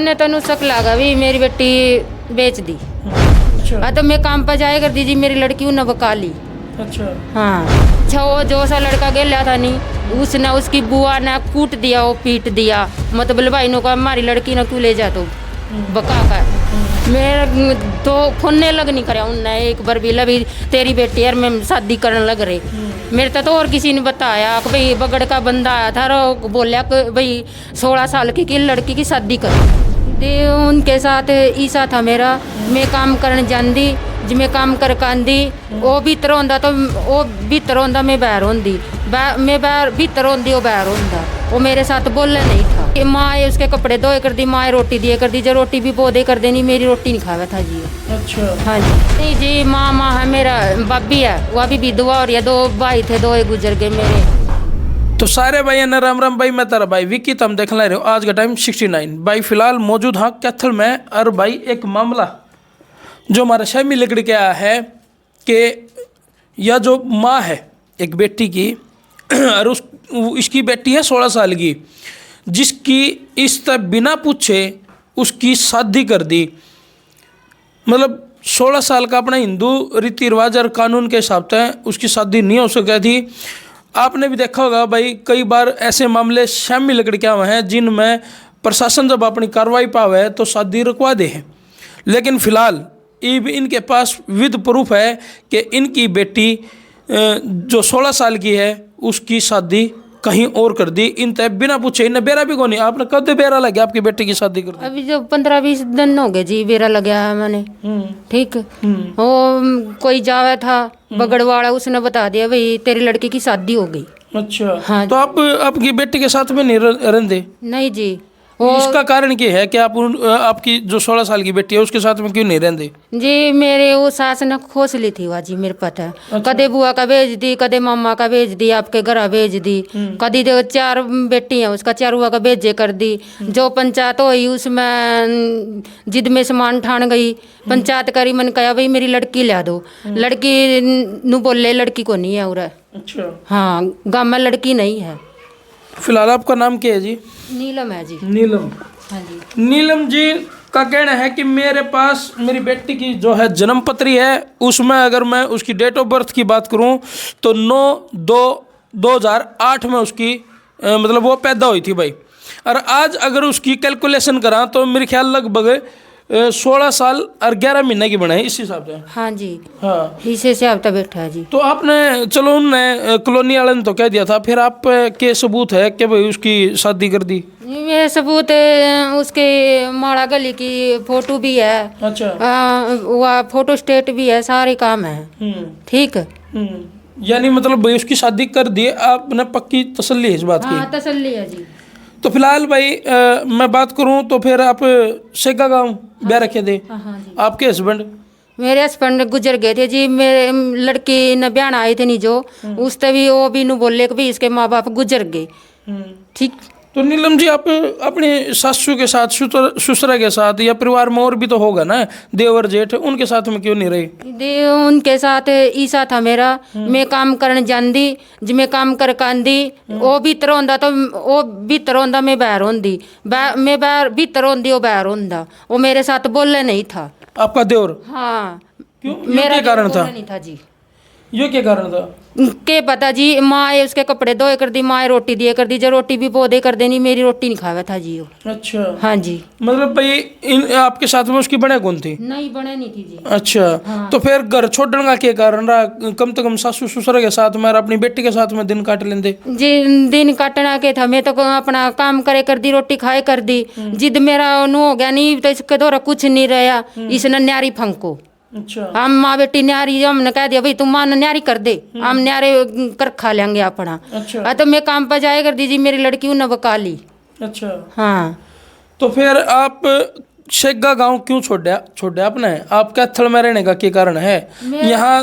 मैंने तनु शक लगा भी मेरी बेटी बेच दी। अच्छा तो मैं काम पर जाया कर दीजिए मेरी लड़की उन्हें बका ली। अच्छा हाँ अच्छा वो जो सा लड़का गेला था नहीं उसने उसकी बुआ ने कूट दिया वो पीट दिया मतलब भाई नो का हमारी लड़की ने क्यों ले जा तो बका कर मेरे तो फोनने लग नहीं करा उनने एक बार भी लभी तेरी बेटी यार मैं शादी करने लग रही मेरे तो और किसी ने बताया कि भाई बगड़ का बंदा आया था और बोलिया कि भाई 16 साल की लड़की की शादी कर दे उनके साथ ईसा था मेरा मैं काम करने जाती जिमें काम कर कांदी वो भीतर होंदा तो वो भीतर होंदा मैं बाहर होंदी मैं बाहर भीतर होंदी वो बाहर होंदा वो मेरे साथ बोलना नहीं था कि माँ ये उसके कपड़े धोए कर दी माँ रोटी दिए कर दी जो रोटी भी पौधे कर देनी मेरी रोटी नहीं खावा था जी। अच्छा हाँ जी नहीं जी माँ है मेरा बाबी है वो अभी विधवा और ये 2 भाई थे 2 गुजर गए मेरे। तो सारे भाई ने राम राम भाई मैं तेरा भाई विक्की तुम देख ले रहे हो आज का टाइम 69 भाई फिलहाल मौजूद हाँ कैथल में और भाई एक मामला जो हमारा शमी लिकड़ के आया है कि यह जो माँ है एक बेटी की और इसकी बेटी है 16 साल की जिसकी इस तरह बिना पूछे उसकी शादी कर दी। मतलब 16 साल का अपना हिंदू रीति रिवाज और कानून के हिसाब से उसकी शादी नहीं हो सकी थी। आपने भी देखा होगा भाई कई बार ऐसे मामले शामिल लकड़ के हुए हैं जिनमें प्रशासन जब अपनी कार्रवाई पावे तो शादी रुकवा दे है। लेकिन फिलहाल इनके पास विद प्रूफ है कि इनकी बेटी जो 16 साल की है उसकी शादी कहीं और कर दी इन तय बिना पूछे इन्हें बेरा भी को नहीं। आपने कब बेरा लगे आपकी बेटी की शादी कर दी? अभी जो 15-20 दिन हो गए जी बेरा लगा है मैंने ठीक वो कोई जावा था बगड़वाड़ा उसने बता दिया भाई तेरी लड़की की शादी हो गई। अच्छा हाँ तो आप आपकी बेटी के साथ में नहीं रहते? नहीं जी इसका कारण क्या है कि आप आपकी जो 16 साल की बेटी है उसके साथ में क्यों नहीं रहते? जी मेरे वो सास ने खोस ली थी वाजी मेरे पता है। अच्छा। कदे बुआ का भेज दी कदे मामा का भेज दी आपके घर भेज दी कदी जो 4 बेटी हैं उसका 4 हुआ का भेजे कर दी जो पंचायत हुई उसमें जिद में समान ठान गई पंचायत करी मन कहा भाई मेरी लड़की ला दो लड़की नु बोले लड़की को नहीं है और अच्छा हाँ गाँव में लड़की नहीं है। फिलहाल आपका नाम क्या है जी? नीलम है जी। नीलम हाँ जी नीलम जी का कहना है कि मेरे पास मेरी बेटी की जो है जन्म पत्री है उसमें अगर मैं उसकी डेट ऑफ बर्थ की बात करूं तो 9/2/2008 में उसकी मतलब वो पैदा हुई थी भाई। और आज अगर उसकी कैलकुलेशन करा तो मेरे ख्याल लगभग 16 साल और 11 महीने की बनाई इस हिसाब से। हाँ जी हाँ इसे से अब तक बैठा है जी। तो आपने चलो उनने कॉलोनी वाले ने तो कह दिया था फिर आप के सबूत है कि भाई उसकी शादी कर दी? ये सबूत उसके माड़ा गली की फोटो भी है। अच्छा वह फोटो स्टेट भी है सारे काम है ठीक। यानी मतलब भाई उसकी शादी कर दी आपने पक्की तसल्ली है इस बात की? हाँ तसल्ली है जी। तो फिलहाल भाई मैं बात करूं तो फिर आप शेगा गाँव ब्याह रखे थे। हाँ जी आपके हस्बैंड? मेरे हस्बैंड गुजर गए थे जी मेरे लड़की न ब्याह आए थे नहीं जो उससे भी वो भी नु बोले कि भाई इसके माँ बाप गुजर गए ठीक। तो नीलम जी आप अपने सासू के साथ ससुरा के साथ या परिवार में और भी तो होगा ना देवर जेठ उनके साथ में क्यों नहीं रही? उनके साथ ईसा था मेरा मैं काम करने जाती जिमें काम कर कांदी वो भीतर होंदा तो वो भीतर होंदा मैं बाहर होंदी मैं बाहर भीतर होंदी वो बाहर होंदा वो मेरे साथ बोलने नहीं था। आपका देवर? हाँ क्यों मेरा क्या कारण था? नहीं था जी। ये क्या कारण था? के पता जी माँ ये उसके कपड़े धोए कर दी माँ रोटी दिए कर दी जो रोटी भी पौधे कर देनी मेरी रोटी नहीं खावा था जी वो। अच्छा हाँ जी मतलब भाई इन आपके साथ में उसकी बने कौन थी? नहीं बने नहीं थी जी। अच्छा हाँ। तो फिर घर छोड़ने का क्या कारण रहा? कम से कम सासू ससुर के साथ में और अपनी बेटी के साथ में दिन काट लेंदे? जी दिन काटना के था मैं तो अपना काम करे कर दी रोटी खाए कर दी जिद मेरा नु हो गया नहीं तो इसके द्वारा कुछ नहीं रहा इसने न्यारी फंको। अच्छा हम माँ बेटी न्यारी हमने कह दिया भाई तुम माँ न्यारी कर दे हम न्यारे कर खा लेंगे अपना। अच्छा तो मैं काम पर जाए कर दीजिए मेरी लड़की उन्हें बका ली। अच्छा हाँ तो फिर आप शेगा गांव क्यों छोड़ा आपने? आप कैथल में रहने का क्या कारण है? यहाँ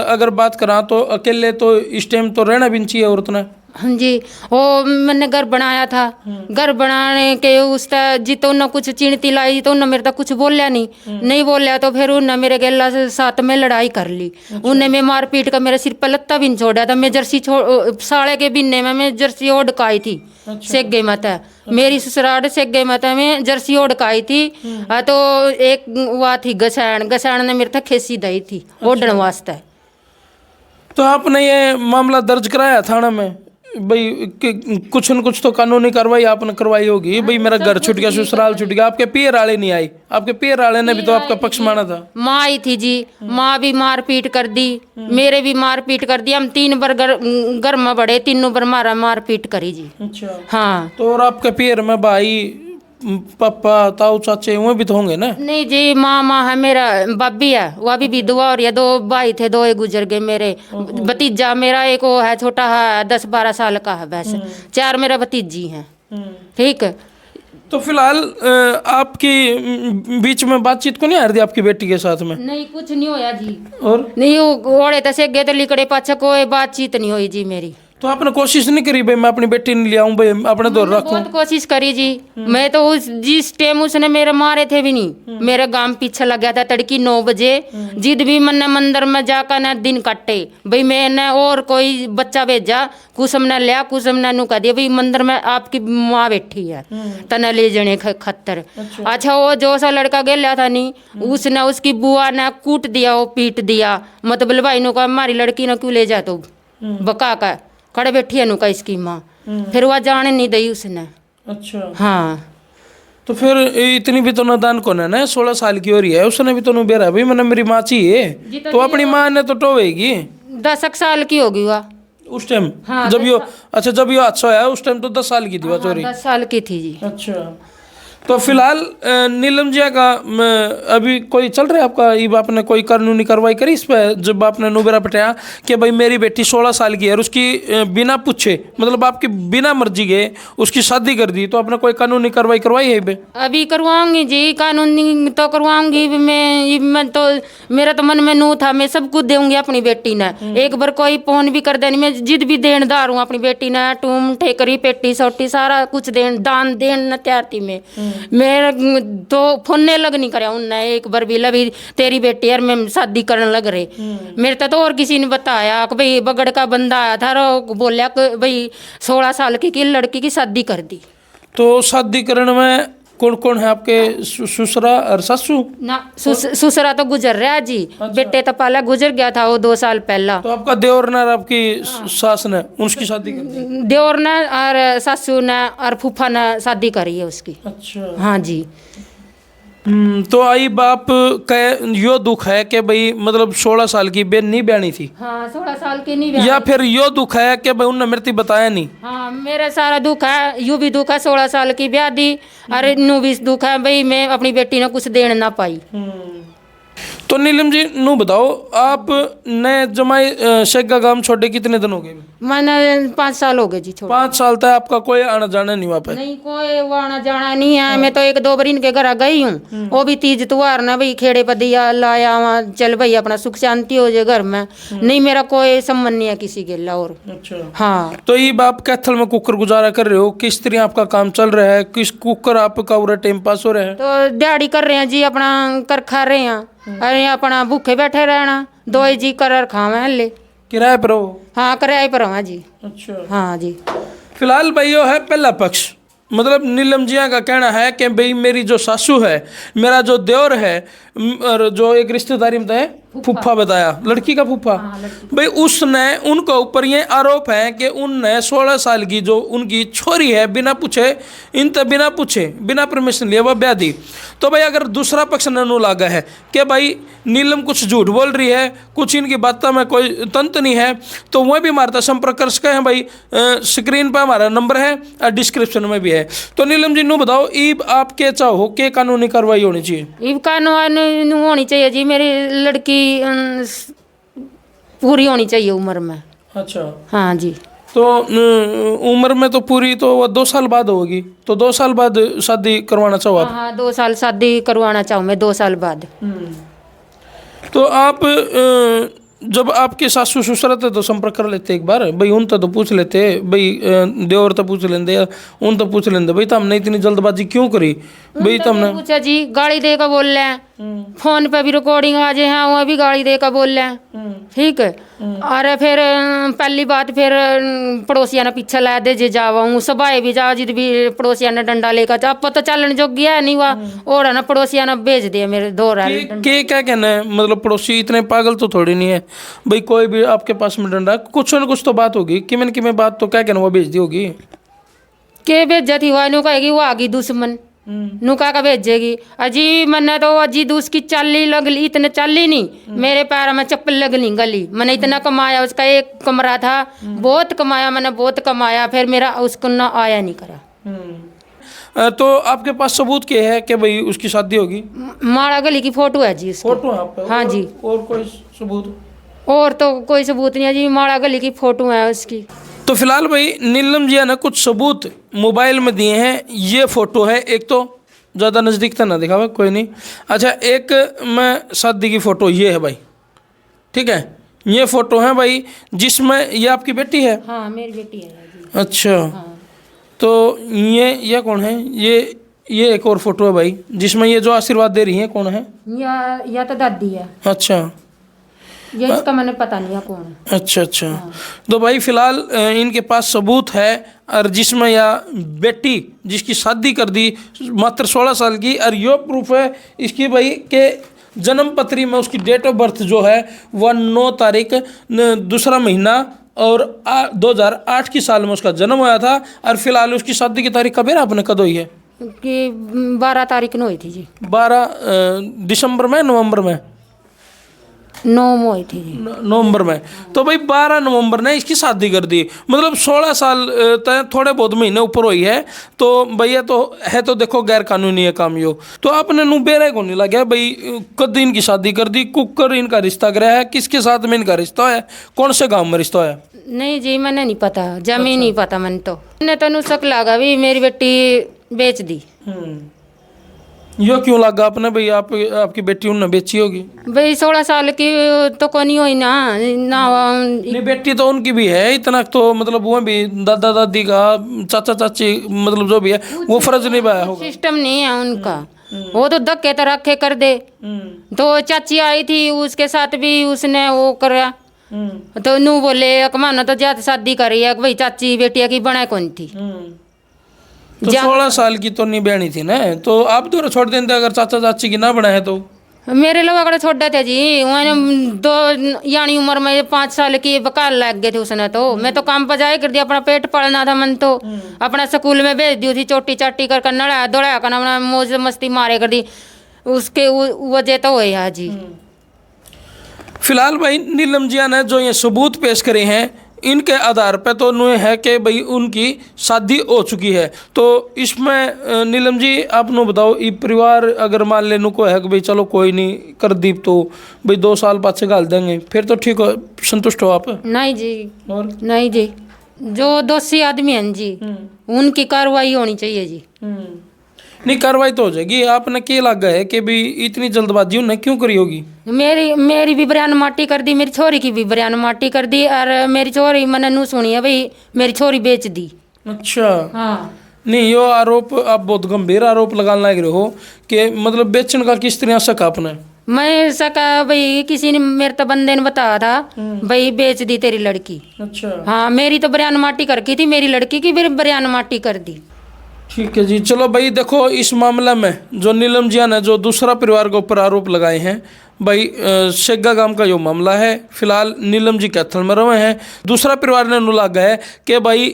अगर बात करा तो अकेले तो इस टाइम तो रहना भी नहीं चाहिए औरत ने। हाँ जी, वो मैंने घर बनाया था। घर बनाने के उस जितो उन्हें कुछ चिंती लाई तो उन्हें मेरे तक कुछ बोलिया नहीं बोलिया तो फिर उन्हें मेरे गेला से साथ में लड़ाई कर ली। उन्हें मैं मार पीट कर मेरे सिर पर लत्ता भी नहीं छोड़ा था। मैं जर्सी साले के बिन्ने में मैं जर्सी ओढ़काई थी। सेगे मत है मेरी ससुराल सेगे मत है मैं जर्सी ओढ़काई थी। तो एक हुआ थी गसैन ने मेरे तक खेसी दी थी ओढ़ने वास्ते। तो आपने ये मामला दर्ज कराया थाना में भाई कुछ न कुछ तो कानूनी कार्रवाई आपने करवाई होगी भाई मेरा घर छूट गया ससुराल छूट गया। आपके पियर वाले नहीं आई? आपके पियर वाले ने भी तो आपका पक्ष माना था। माँ आई थी जी, माँ भी मार पीट कर दी, मेरे भी मार पीट कर दी। हम 3 बार घर में बड़े, तीनों बार मार पीट करी जी। अच्छा हाँ। तो और आपके पियर में भाई पापा ताऊ चाचे वो भी तो होंगे ना? नहीं जी, माँ है मेरा बब्बी है वो अभी विधवा और ये 2 भाई थे, 2 गुजर गए। मेरे भतीजा मेरा एक वो है छोटा है 10-12 साल का है बस। 4 मेरा भतीजी हैं। ठीक है। तो फिलहाल आपकी बीच में बातचीत को नहीं आ रही आपकी बेटी के साथ में? नहीं कुछ नहीं होया जी। और नहीं ओढ़े तसे गए तो लिकड़े पाछे कोई बातचीत नहीं हुई जी मेरी। तो आपने कोशिश नहीं करी भाई मैं अपनी बेटी नहीं ले आऊं भाई अपने दौर रखूं? बहुत कोशिश करी जी। मैं तो उस जिस टाइम उसने मेरे मारे थे भी नहीं, मेरे गांव पीछे लग गया था तड़की 9 बजे। जिद भी मैंने मंदिर में जाकर न दिन कट्टे भाई। मैंने और कोई बच्चा भेजा कुसम ने लिया, कुसम ने नु कह दिया भाई मंदिर में आपकी माँ बैठी है तना ले जाने खत्तर। अच्छा वो जो सा लड़का गया था नहीं उसने उसकी बुआ ने कूट दिया, वो पीट दिया। मतलब भाई नु का हमारी लड़की ने क्यों ले जा तो बका का खड़े बैठी है नुका इसकी माँ। फिर वह जाने नहीं दी उसने। अच्छा हाँ। तो फिर इतनी भी तो नादान कौन है ना? 16 साल की हो रही है उसने भी तो नु बेरा भाई मैंने मेरी माँ चाहिए तो अपनी माँ ने तो टोवेगी। 10 साल की होगी वह उस टाइम। हाँ, जब यो अच्छा जब यो अच्छा है उस टाइम तो 10 साल की थी वह चोरी। 10 साल की थी जी। अच्छा तो फिलहाल नीलम जिया का अभी कोई चल रहा है आपका? ये आपने कोई कानूनी कार्रवाई करी इस पर जब आपने नुबेरा पटाया कि भाई मेरी बेटी 16 साल की है और उसकी बिना पूछे मतलब आपकी बिना मर्जी के उसकी शादी कर दी तो आपने कोई कानूनी कार्रवाई करवाई है बे? अभी करवाऊंगी जी, कानूनी तो करवाऊंगी मैं तो मेरा तो मन में नू था मैं सब कुछ दूंगी अपनी बेटी ने। एक बार कोई फोन भी कर देनी मैं जिद भी देनदार हूँ अपनी बेटी ने। टूम ठेकरी पेटी सोटी सारा कुछ दान देन तैयार थी मेरा तो फोने लग नहीं कराया उनने एक बार भी लभी तेरी बेटी यार मैं शादी करने लग रहे। मेरे तो और किसी ने बताया कि भाई बगड़ का बंदा आया था रो बोलिया कि भाई 16 साल की लड़की की शादी कर दी। तो शादी करने में कौन कौन है आपके ससुरा और सासू? ना ससुरा तो गुजर रहा जी। अच्छा। बेटे तो पहले गुजर गया था वो 2 साल पहला। तो आपका देवर ने और आपकी सास ने उसकी शादी कर दी? देवर ने और सासू ने और फूफा ने शादी करी है उसकी। अच्छा हाँ जी। तो आई बाप का यो दुख है कि भाई मतलब 16 साल की बेन नहीं ब्यानी थी? हाँ 16 साल की नहीं ब्यानी। या फिर यो दुख है कि भाई उनने मृत्यु बताया नहीं? हाँ मेरा सारा दुख है, यू भी दुख है 16 साल की ब्याह दी और नू भी दुख है भाई मैं अपनी बेटी ने कुछ देना ना पाई। तो नीलम जी नू बताओ आप ने जमाई शेखा गांव छोड़े कितने दिन हो गए? मैंने 5 साल हो गए जी छोड़। 5 साल तक आपका कोई आना जाना नहीं वहाँ पे? नहीं कोई आना जाना नहीं है। मैं तो 1-2 बार इनके घर गई हूँ वो भी तीज त्योहार ना भाई खेड़े पर दिया लाया वहाँ चल भाई अपना सुख शांति हो जाए घर में। नहीं मेरा कोई संबंध नहीं है किसी के और। अच्छा हाँ। तो ये आप कैथल में कुकर गुजारा कर रहे हो किस तरह आपका काम चल रहा है? किस कुकर आपका पूरा टाइम पास हो रहा है? तो दिहाड़ी कर रहे हैं जी अपना कर खा रहे हैं अरे अपना भूखे बैठे रहना 2 जी कर खावे ले किराए पर हो? हाँ किराए पर हूँ जी। अच्छा हाँ जी। फिलहाल भाई यो है पहला पक्ष मतलब नीलम जिया का कहना है कि भाई मेरी जो सासू है मेरा जो देवर है और जो एक रिश्तेदारी में है फूफा बताया लड़की का फूफा भाई उसने उनके ऊपर ये आरोप है कि उनने 16 साल की जो उनकी छोरी है बिना पूछे बिना पूछे बिना परमिशन लिए वह ब्याह दी। तो भाई अगर दूसरा पक्ष ननू लागा है कि भाई नीलम कुछ झूठ बोल रही है कुछ इनकी बातों में कोई तंत्र नहीं है तो वह भी हमारा संपर्क कर सके हैं भाई स्क्रीन पर हमारा नंबर है और डिस्क्रिप्शन में भी है। तो नीलम जी नू बताओ ईब आप क्या चाहो कि कानूनी कार्रवाई होनी चाहिए? ईब कानूनी होनी चाहिए जी मेरी लड़की पूरी होनी चाहिए उम्र में। अच्छा हाँ जी। तो उम्र में तो पूरी तो 2 साल बाद होगी तो 2 साल बाद शादी करवाना चाहो आप? हाँ 2 साल शादी करवाना चाहूँ मैं 2 साल बाद। तो आप जब आपके सासू ससुर थे तो संपर्क कर लेते एक बार भाई, उन तो पूछ लेते भाई, देवर तो पूछ लेंदे, उन तो पूछ लेंदे भाई तुमने इतनी जल्दबाजी क्यों करी भाई तुमने। पूछा जी, गाड़ी दे कर बोल रहे हैं, फोन पे भी रिकॉर्डिंग आ जाए हैं, वो भी गाड़ी दे कर बोल रहे हैं, ठीक है। और फिर पहली बात, फिर पड़ोसिया ने पीछे ला दे जे जावा हूँ सभाए भी जाओ, जिद भी पड़ोसिया ने डंडा लेकर जा, तो चलन जो गया नहीं हुआ, और है ना पड़ोसिया ने भेज दिया मेरे दोहरा। क्या कहना है, मतलब पड़ोसी इतने पागल तो थोड़ी नहीं है भाई, कोई भी आपके पास में डंडा, कुछ न कुछ तो बात होगी, कि में बात तो क्या कहना वो भेज दी होगी। के भेजा थी वह, नु कहेगी वो आगी दुश्मन, नुका का भेजेगी। अजी मैंने तो अजी दूस की चाली लगली, इतने चाली नहीं, मेरे पैर में चप्पल लगली गली। मैंने इतना कमाया, उसका एक कमरा था, बहुत कमाया मैंने, बहुत कमाया, फिर मेरा उसको ना आया नहीं करा। तो आपके पास सबूत क्या है कि भाई उसकी शादी होगी? माड़ा गली की फोटो है जी उसकी। फोटो है आप पे? हाँ जी। और कोई सबूत? और तो कोई सबूत नहीं है जी, माड़ा गली की फोटो है उसकी। तो फिलहाल भाई नीलम जी ने कुछ सबूत मोबाइल में दिए हैं। ये फोटो है, एक तो ज़्यादा नज़दीक तो ना दिखावा, कोई नहीं। अच्छा, एक मैं शादी की फ़ोटो ये है भाई, ठीक है, ये फ़ोटो है भाई, जिसमें ये आपकी बेटी है? हाँ मेरी बेटी है जी। अच्छा। हाँ। तो ये कौन है? ये एक और फोटो है भाई, जिसमें ये जो आशीर्वाद दे रही है, कौन है? या तो दादी है। अच्छा, ये इसका मैंने पता नहीं है कौन है। अच्छा अच्छा। तो भाई फिलहाल इनके पास सबूत है, और जिसमें यह बेटी जिसकी शादी कर दी मात्र 16 साल की, और यो प्रूफ है इसकी भाई के जन्म पत्री में उसकी डेट ऑफ बर्थ जो है वह 9 तारीख दूसरा महीना और 2008 की साल में उसका जन्म हुआ था। और फिलहाल उसकी शादी की तारीख कब है आपने, कद हुई है? कि 12 तारीख को हुई थी जी। 12 दिसंबर में, नवंबर में? 9 में हुई थी जी। नवंबर में। तो भाई 12 नवंबर ने इसकी शादी कर दी, मतलब 16 साल तक थोड़े बहुत महीने ऊपर हुई है। तो भैया तो है, तो देखो गैर कानूनी है काम यो। तो आपने नू बेरे को नहीं लगा भाई कद इनकी शादी कर दी, कुकर इनका रिश्ता कराया है, किसके साथ में इनका रिश्ता है, कौन से गाँव में रिश्ता है? नहीं जी मैंने नहीं पता, जमीन नहीं पता मैंने तो। मैंने तो शक लगा भी मेरी बेटी बेच दी। यो क्यों लगा आपने भाई, आपकी बेटी उन्होंने बेची होगी भाई? 16 साल की तो कोई नहीं हुई ना। नहीं, बेटी तो उनकी भी है, इतना तो मतलब वो भी दादा दादी का, चाचा चाची, मतलब जो भी है वो फर्ज निभाया होगा। सिस्टम नहीं है उनका, वो तो धक्के तो रखे कर दे। तो चाची आई थी उसके साथ भी उसने वो करा, तो नू बोले कमाना तो ज्यादा शादी करी है भाई, चाची बेटिया की बना कौन थी। तो 16 साल की तो नहीं बहनी थी ना, तो आप तो छोड़ देते अगर चाचा चाची की ना बनाए तो? मेरे लोग अगर छोड़ा थे जी, दो यानी उम्र में 5 साल की बकाल लग गए थे उसने। तो मैं तो काम पर जाए कर दिया, अपना पेट पड़ना था मन, तो अपना स्कूल में भेज दी थी, चोटी चाटी कर नड़ा दौड़ा कर अपना मौज मस्ती मारे कर दी, उसके वजह तो हुए है जी। फिलहाल भाई नीलम जिया ने जो ये सबूत पेश करे हैं, इनके आधार पर तो नु है कि भाई उनकी शादी हो चुकी है। तो इसमें नीलम जी आप नु बताओ, ये परिवार अगर मान ले नु को है कि भाई चलो कोई नहीं कर दी, तो भाई 2 साल पाछे गाल देंगे, फिर तो ठीक हो, संतुष्ट हो आप? नहीं जी। और नहीं जी, जो दोषी आदमी हैं जी उनकी कार्रवाई होनी चाहिए जी। नहीं, कार्रवाई तो हो जाएगी। आपने क्या लगा है कि भी इतनी जल्दबाजी उन्हें क्यों करी होगी? मेरी भी बयान माटी कर दी, मेरी छोरी की भी बयान माटी कर दी, और मेरी छोरी मैंने नू सुनी है भाई मेरी छोरी बेच दी। अच्छा। हाँ। नहीं, यो आरोप आप बहुत गंभीर आरोप लगाने लग रहे हो कि मतलब बेचने का किस तरह शक आपने? मैं सका भाई, किसी ने मेरे तो बंदे ने बताया था भाई बेच दी तेरी लड़की। अच्छा। हाँ, मेरी तो बयान माटी कर की थी, मेरी लड़की की भी बयान माटी कर दी। ठीक है जी। चलो भाई देखो, इस मामले में जो नीलम जिया ने जो दूसरा परिवार के ऊपर आरोप लगाए हैं भाई, शेगा गांव का जो मामला है, फिलहाल नीलम जी कैथल में रहे हैं। दूसरा परिवार ने लगा है कि भाई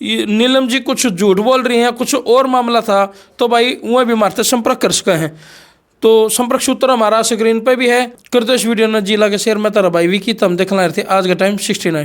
नीलम जी कुछ झूठ बोल रही हैं, कुछ और मामला था, तो भाई वह भी हमारे संपर्क कर सके हैं। तो संपर्क सूत्र हमारा स्क्रीन पे भी है। करते इस वीडियो ने जिला के शेयर में तारा भाई विकी, तो हम देखना रहे थे आज का टाइम 69।